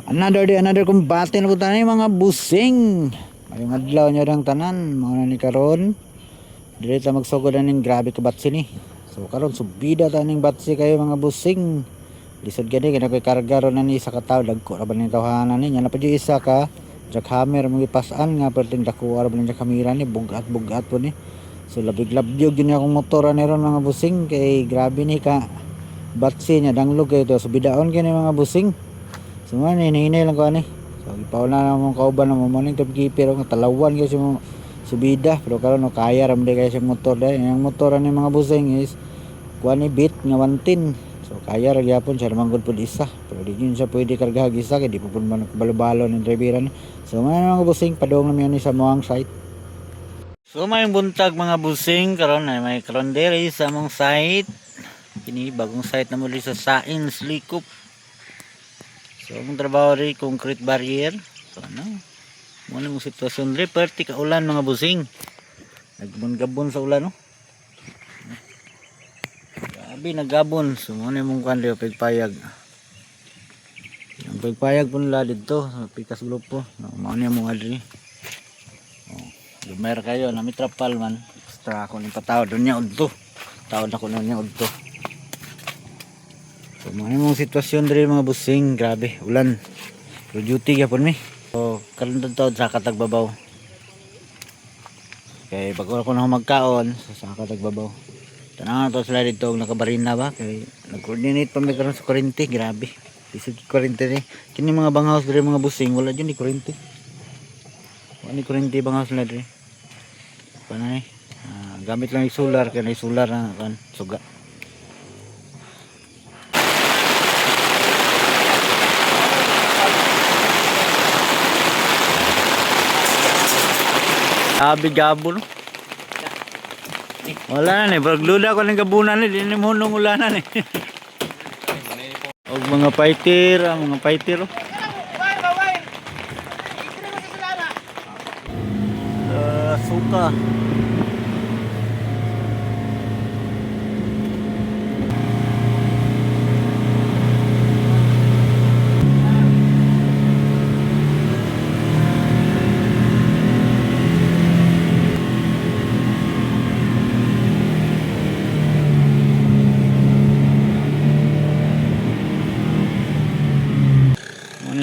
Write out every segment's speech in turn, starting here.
Another kumbate na po tayo mga busing. Ayong adlaw nyo lang tanan. Mga ni karon. Dili ta magsugod na ning grabe ka batsi ni. So karon subida ta ning batsi kayo mga busing. Lisod gani kaya ko'y karga ron na ni sa kataw. Dagko na ba ni tawahanan ni. Yan na pa dyan isa ka. Jackhammer mga ipasan nga. Perting dakuwar ba ni jackhamera ni. Bugat po ni. So labig-labyog yun akong motora ni ron mga busing. Kay grabe ni ka. Batsi niya danglog kayo to. Subidaon kayo mga busing. So nga hinahinay lang ko ani. So ipauna na mong kauban na mo maning keeper nga talawan kasi mo subida pero karon no kaya ra man kaya sa motor dai. Ang motor ni mga busing is kuan ni bit nga 110. So kaya ra gyapon siya manggod pud isa. Pero di yun siya pwede kargahag isa kay di pud man balo-balo ng driver ni. So mga busing padong na mi sa moang site. So may buntag mga busing karon ay may karon diri sa among site. Kini bagong site na muli sa Sains Likop. So ang trabaho rin concrete barrier. So ano muna mong sitwasyon rin perti ka ulan mga busing. Nagbun-gabon sa ulan no. Grabe nagabon. So muna mong kan rin pagpayag. Ang pagpayag po nila dito sa pikas grupo. Muna mong adri. Lumer kayo na may trapal man. Extra ako ng patawad doon niya udto. Tawad ako na niya udto. So mga mong sitwasyon diri mga busing, grabe, ulan. Pero duty gyapon mi. So karon taud sa katagbabaw. Kay bago ako na magkaon sa katagbabaw. Tanaw to sila dito nakabarina ba kay nag-coordinate pa mi karon sa kuryente, grabe. Isig kuryente ni. Kini mga banghaus diri mga busing, wala jud ni kuryente. Wala ni kuryente banghaus na diri. Panay. Gamit lang yung solar kay na solar na kan suga. Abi gabo no. Wala na ni, bagluda ko ng gabunan ni, di mo nung ulanan ni. Og mga fighter, mga fighter. Suka.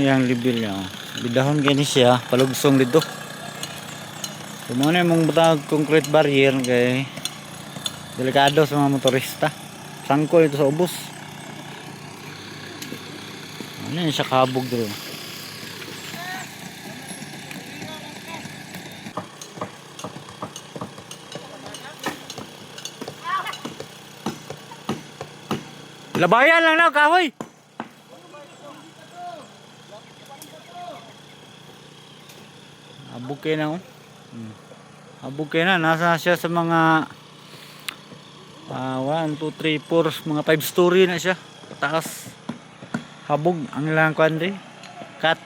Yang libil niya bidahon gani siya palugsong dito. So muna mong butang concrete barrier kay delikado sa mga motorista, sangkol ito sa ubos. Ano siya kabog dito. Labayan lang na kahoy. Habog kayo na habog kayo na, nasa siya sa mga 1, 2, 3, 4 mga 5 story na siya taas. Habog ang ilang kuandre cut.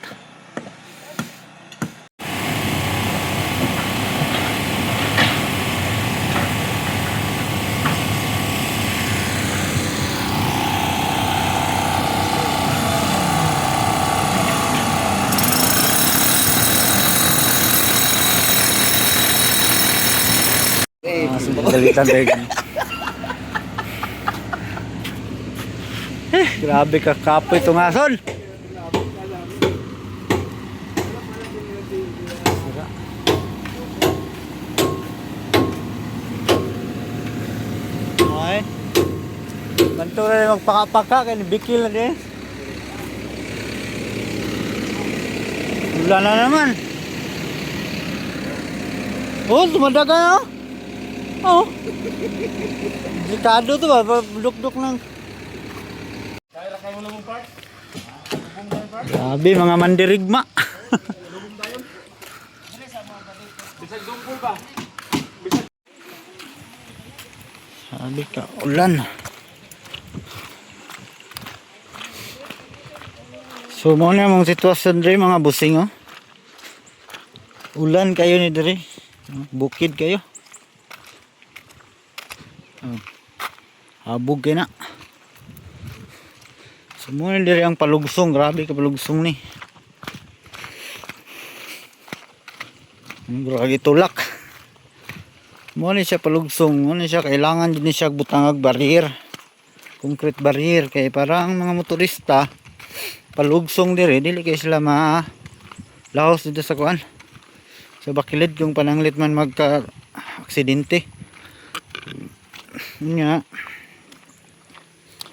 Galitan tayo. Grabe ka kapoy itong ason. Okay. Ganito na rin magpaka-paka kaya bikil na din. Wala na naman. Oh, sumadaga na. Oh. Delikado to ba? Duk-duk lang. Kaya kayo mo ng part? Grabe mga mandirigma. Bisag dumpol ba? Sabi ka ulan. So muna mong sitwasyon diri mga busing oh. Ulan kayo ni diri. Bukid kayo. Habog kayo na. So muna diri ang palugsong, grabe ka palugsong ni. Bro lagi tulak. Mo ni siya palugsong, mo ni siya kailangan din siya butangag barrier. Concrete barrier kay parang mga motorista palugsong dire dili kay sila lahos dito sa kuan. Sa bakilid kung pananglit man magka aksidente. Nya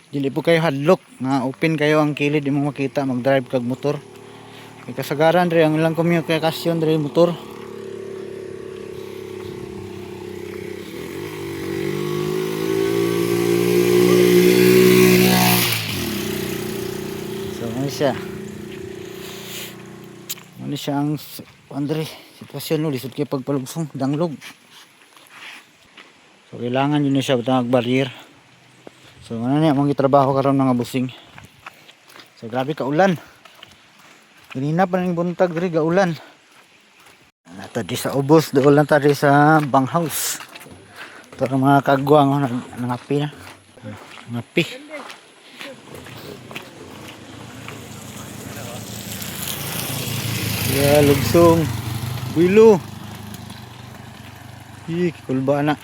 dili po kayo hadlok nga open kayo ang kilid imong makita mag-drive kag motor. Kay kasagaran dire ang ilang komunikasyon dire motor. Ano siya ang Andre sitwasyon no lisod kay pagpalugsong danglog. So kailangan yun siya butang barrier. So ano niya mong gitrabaho karon mga busing. So grabe ka ulan. Ganina pa ning buntag diri ga ulan. Nato di sa ubos doon lang tadi sa banghouse. Ito mga kagwang nangapi na. Nangapi. Ya lugsong bilo kulba na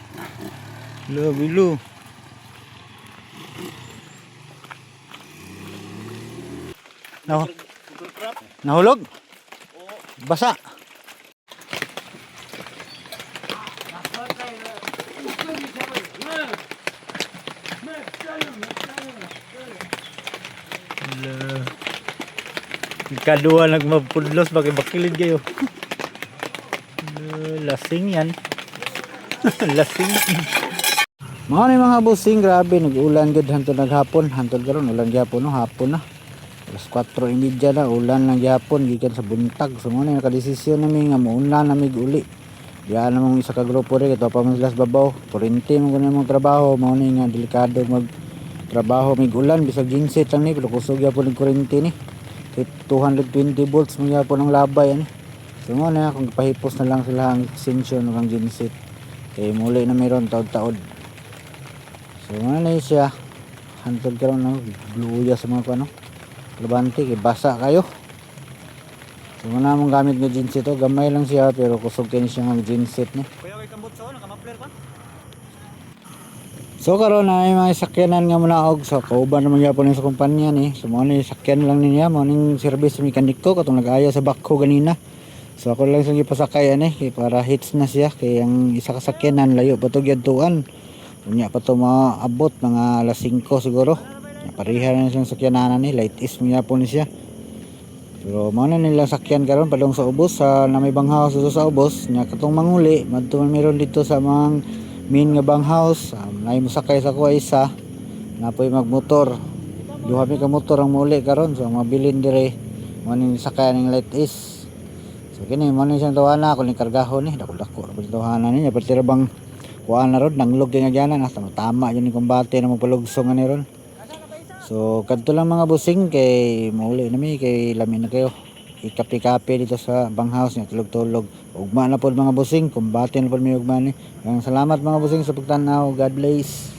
lo bilo nahulog basa kadua nagmapudlos bakilid kayo. Lasing yan. Lasing. Mga busing grabe nag-ulan gud hantod naghapon, hantod karon ulan gyapon no hapon na. Alas 4:30 na ulan lang gyapon gikan sa buntag. So mo na nakadesisyon nami nga muulan nami uli. Diyan namang isa ka grupo rin ito pa man sila sa babaw. Kurente man kuno mong trabaho, mao ni nga delikado mag trabaho mig ulan bisag ginset lang ni pero kusog gyapon ng kurente ni. 220 volts mga po ng labay yan. So mo na kung pahipos na lang sila ang extension ng genset kay muli na mayroon taod-taod. So mo na siya hantod karon no bluya sa mga ano labante kay basa kayo. So mo na mong gamit ng genset to gamay lang siya pero kusog kay siya ng genset ni. Kuya kay kambutso naka-muffler ba? So karon na may mga sakyanan nga muna og so kauban naman gyapon sa kumpanya ni. So mo ni sakyan lang niya mo ning service mekaniko katong nag-aya sa bakho ganina. So ako lang sang ipasakay ani kay para hits na siya kay ang isa ka sakyanan layo pa to gyudtuan. Unya pa to maabot mga alas 5 siguro. Pareha na siyang sakyanan ni light is mo gyapon ni siya. Pero mo na nila sakyan karon padung sa ubos sa na may banghaus sa ubos nya katong manguli madto meron dito sa mga main nga banghouse nay mosakay sa kuha isa napoy magmotor duha mi ka motor ang muli karon so mabilin dire mo ning sakay ning light is so kini mo ning siyang tawana ko ning kargahon ni dako-dako ra tawanan niya pero bang kuha na rod nanglog nga gyanan hasta tama yun ning kumbate na magpalugsong ani ron so kadto lang mga busing kay mauli na mi kay lamin na kayo ikapi-kapi dito sa banghouse niya tulog-tulog ugma na pod mga busing kumbate na pod mi ugma ni salamat mga busing sa pagtanaw God bless.